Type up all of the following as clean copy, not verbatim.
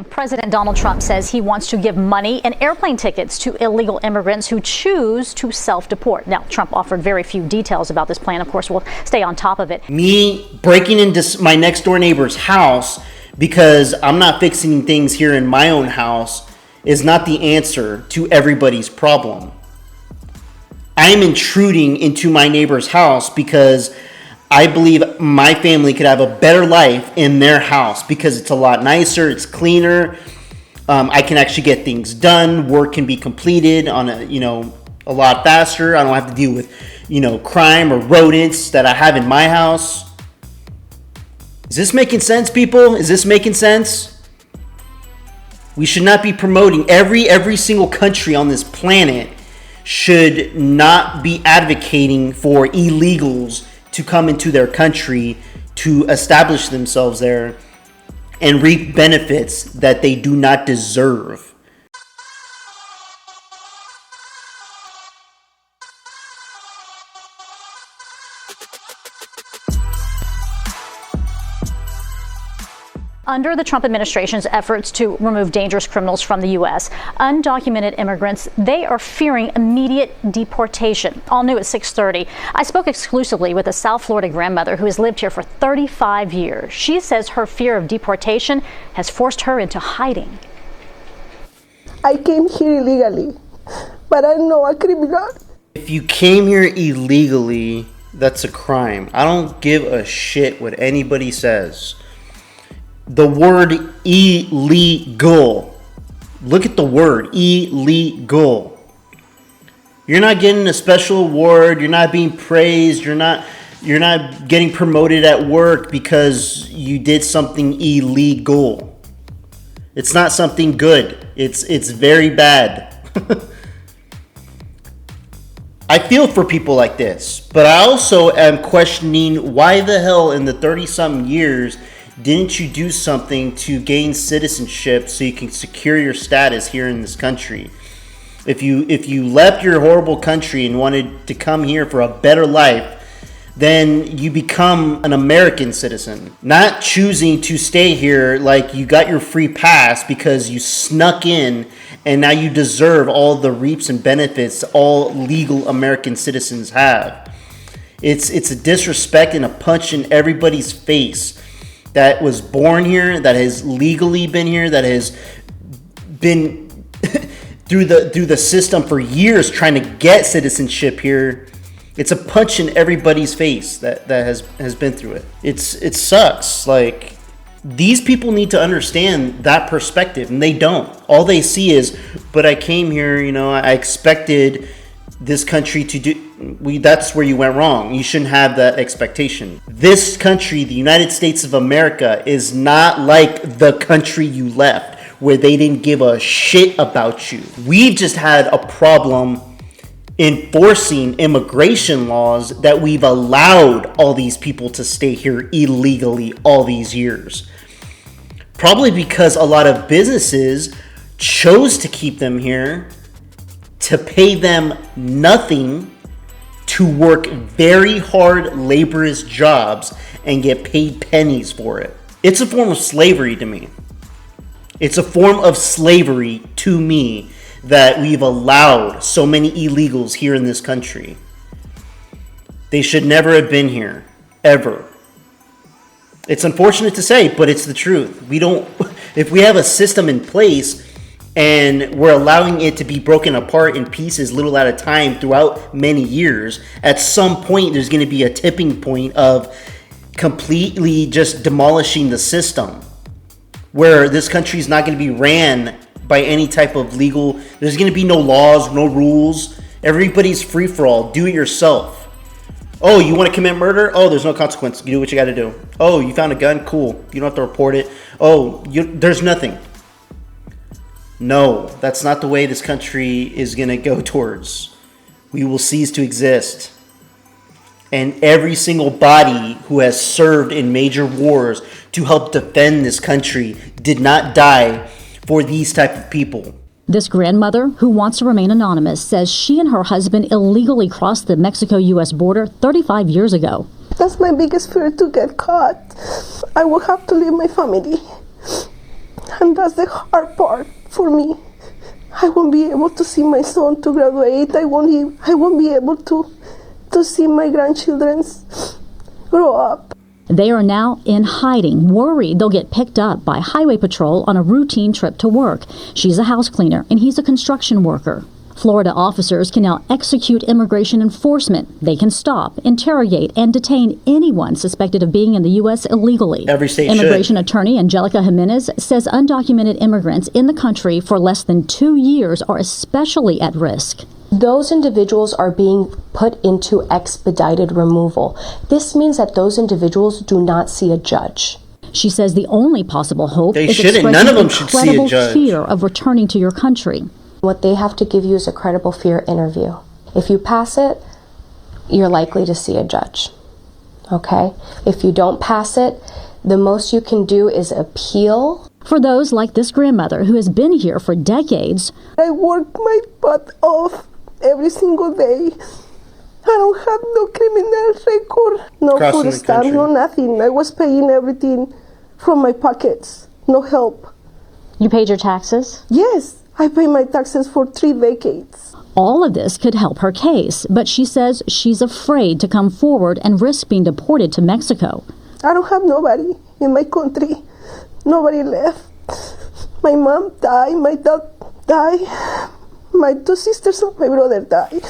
President Donald Trump says he wants to give money and airplane tickets to illegal immigrants who choose to self-deport. Now, Trump offered very few details about this plan. Of course, we'll stay on top of it. Me breaking into my next door neighbor's house because I'm not fixing things here in my own house is not the answer to everybody's problem. I'm intruding into my neighbor's house because I believe my family could have a better life in their house because it's a lot nicer, it's cleaner. I can actually get things done. Work can be completed on a lot faster. I don't have to deal with, crime or rodents that I have in my house. Is this making sense, people? Is this making sense? We should not be promoting every single country on this planet should not be advocating for illegals to come into their country to establish themselves there and reap benefits that they do not deserve. Under the Trump administration's efforts to remove dangerous criminals from the U.S., undocumented immigrants, they are fearing immediate deportation. All new at 6:30. I spoke exclusively with a South Florida grandmother who has lived here for 35 years. She says her fear of deportation has forced her into hiding. I came here illegally, but I'm not a criminal. If you came here illegally, that's a crime. I don't give a shit what anybody says. The word illegal. Look at the word illegal. You're not getting a special award. You're not being praised. You're not getting promoted at work because you did something illegal. It's not something good. It's very bad. I feel for people like this, but I also am questioning why the hell in the 30-something years didn't you do something to gain citizenship so you can secure your status here in this country? If you left your horrible country and wanted to come here for a better life, then you become an American citizen. Not choosing to stay here like you got your free pass because you snuck in and now you deserve all the reaps and benefits all legal American citizens have. It's a disrespect and a punch in everybody's face that was born here, that has legally been here, that has been through the system for years trying to get citizenship here. It's a punch in everybody's face that has been through it. It sucks. Like, these people need to understand that perspective, and they don't. All they see is, but I came here, I expected this country to do. That's where you went wrong. You shouldn't have that expectation. This country, the United States of America, is not like the country you left, where they didn't give a shit about you. We've just had a problem enforcing immigration laws that we've allowed all these people to stay here illegally all these years. Probably because a lot of businesses chose to keep them here to pay them nothing to work very hard, laborious jobs and get paid pennies for it. It's a form of slavery to me. It's a form of slavery to me that we've allowed so many illegals here in this country. They should never have been here, ever. It's unfortunate to say, but it's the truth. If we have a system in place and we're allowing it to be broken apart in pieces little at a time throughout many years, at some point there's going to be a tipping point of completely just demolishing the system, where this country is not going to be ran by any type of legal. There's going to be no laws, no rules. Everybody's free for all. Do it yourself. Oh, you want to commit murder? Oh, there's no consequence. You do what you got to do. Oh, you found a gun? Cool. You don't have to report it. Oh, there's nothing. No, that's not the way this country is going to go towards. We will cease to exist. And every single body who has served in major wars to help defend this country did not die for these type of people. This grandmother, who wants to remain anonymous, says she and her husband illegally crossed the Mexico-U.S. border 35 years ago. That's my biggest fear, to get caught. I will have to leave my family. And that's the hard part for me. I won't be able to see my son to graduate. I won't be able to see my grandchildren grow up. They are now in hiding, worried they'll get picked up by Highway Patrol on a routine trip to work. She's a house cleaner and he's a construction worker. Florida officers can now execute immigration enforcement. They can stop, interrogate, and detain anyone suspected of being in the U.S. illegally. Every state Immigration should. attorney Angelica Jimenez says undocumented immigrants in the country for less than 2 years are especially at risk. Those individuals are being put into expedited removal. This means that those individuals do not see a judge. She says the only possible hope They is shouldn't. expressing None of them should see a incredible judge. fear of returning to your country. What they have to give you is a credible fear interview. If you pass it, you're likely to see a judge. Okay? If you don't pass it, the most you can do is appeal. For those like this grandmother who has been here for decades, I work my butt off every single day. I don't have no criminal record, no Crossing food the stamps, country. no nothing. I was paying everything from my pockets, no help. you paid your taxes? Yes, I pay my taxes for 3 decades. All of this could help her case, but she says she's afraid to come forward and risk being deported to Mexico. I don't have nobody in my country. Nobody left. My mom died, my dad died, my 2 sisters and my brother died.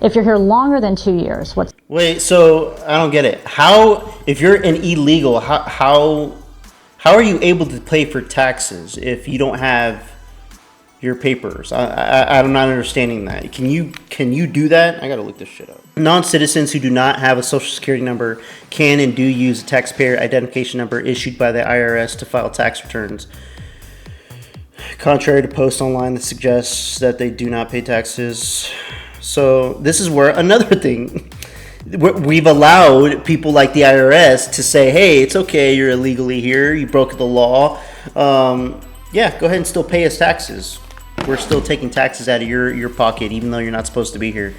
If you're here longer than 2 years, what's Wait, so I don't get it. How, if you're an illegal, how are you able to pay for taxes if you don't have your papers? I'm not understanding that. Can you do that? I gotta look this shit up. Non-citizens who do not have a social security number can and do use a taxpayer identification number issued by the IRS to file tax returns. Contrary to posts online that suggests that they do not pay taxes. So this is where another thing, we've allowed people like the IRS to say, hey, it's okay, you're illegally here, you broke the law. Yeah, go ahead and still pay us taxes. We're still taking taxes out of your pocket, even though you're not supposed to be here.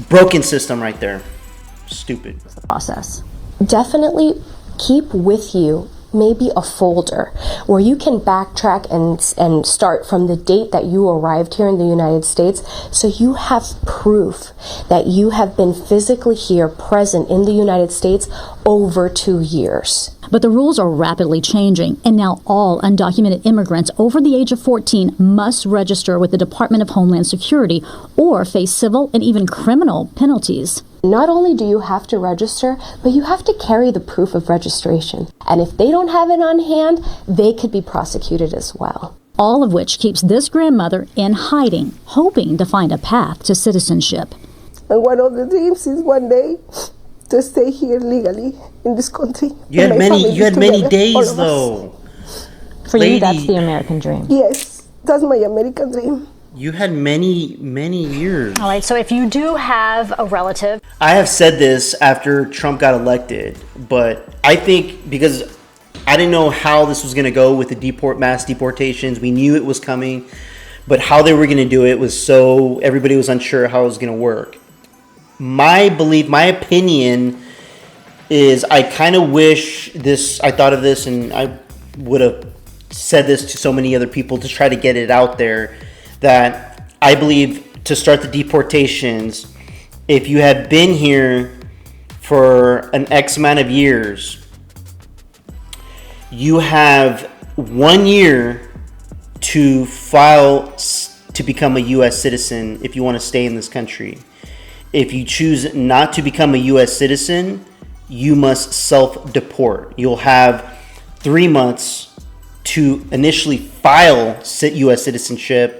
Broken system right there. Stupid. the process? Definitely keep with you maybe a folder where you can backtrack and start from the date that you arrived here in the United States, so you have proof that you have been physically here present in the United States over 2 years. But the rules are rapidly changing, and now all undocumented immigrants over the age of 14 must register with the Department of Homeland Security or face civil and even criminal penalties. Not only do you have to register, but you have to carry the proof of registration. And if they don't have it on hand, they could be prosecuted as well. All of which keeps this grandmother in hiding, hoping to find a path to citizenship. And one of the dreams is one day to stay here legally in this country. You with had my many family together, all days of us. though. For Lady. you, that's the American dream. Yes, that's my American dream. You had many years. All right, so if you do have a relative, I have said this after Trump got elected, but I think because I didn't know how this was going to go with the mass deportations. We knew it was coming, but how they were going to do it was so everybody was unsure how it was going to work. My opinion is I kind of wish this, I thought of this and I would have said this to so many other people to try to get it out there, that I believe to start the deportations, if you have been here for an X amount of years, you have 1 year to file to become a U.S. citizen if you want to stay in this country. If you choose not to become a U.S. citizen, you must self-deport. You'll have 3 months to initially file U.S. citizenship.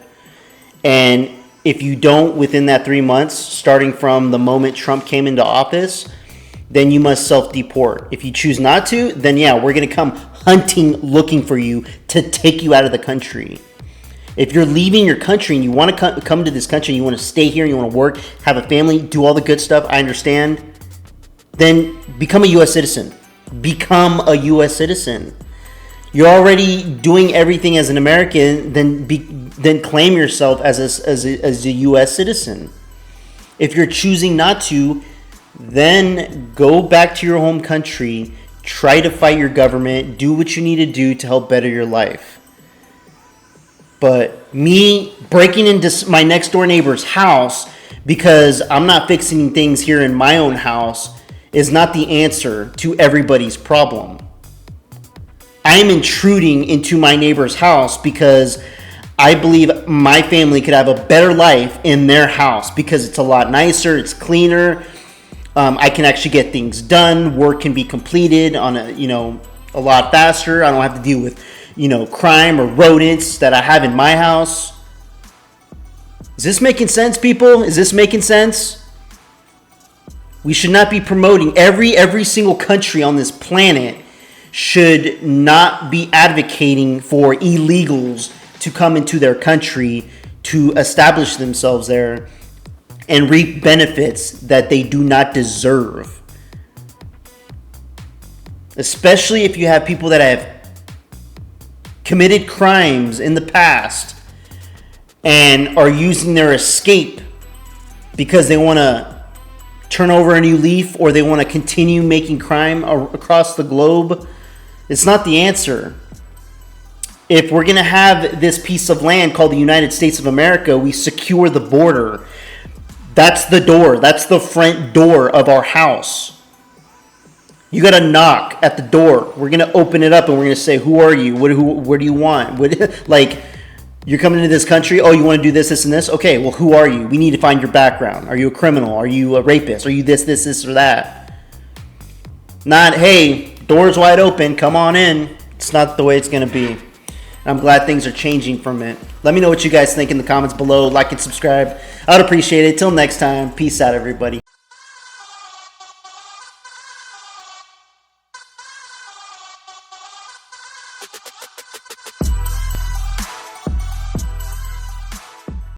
And if you don't within that 3 months, starting from the moment Trump came into office, then you must self-deport. If you choose not to, then yeah, we're going to come hunting, looking for you to take you out of the country. If you're leaving your country and you want to come to this country, you want to stay here, you want to work, have a family, do all the good stuff, I understand, then become a U.S. citizen. Become a U.S. citizen. You're already doing everything as an American, then claim yourself as a U.S. citizen. If you're choosing not to, then go back to your home country, try to fight your government, do what you need to do to help better your life. But me breaking into my next door neighbor's house because I'm not fixing things here in my own house is not the answer to everybody's problem. I am intruding into my neighbor's house because I believe my family could have a better life in their house because it's a lot nicer, it's cleaner. I can actually get things done. Work can be completed on a lot faster. I don't have to deal with, crime or rodents that I have in my house. Is this making sense, people? Is this making sense? We should not be promoting every single country on this planet should not be advocating for illegals to come into their country to establish themselves there and reap benefits that they do not deserve. Especially if you have people that have committed crimes in the past and are using their escape because they want to turn over a new leaf or they want to continue making crime across the globe. It's not the answer. If we're going to have this piece of land called the United States of America, we secure the border. That's the door. That's the front door of our house. You got to knock at the door. We're going to open it up and we're going to say, who are you? What do you want? You're coming into this country. Oh, you want to do this, this, and this? Okay, well, who are you? We need to find your background. Are you a criminal? Are you a rapist? Are you this, or that? Not, hey, door's wide open. Come on in. It's not the way it's going to be. I'm glad things are changing from it. Let me know what you guys think in the comments below. Like and subscribe. I would appreciate it. Till next time. Peace out, everybody.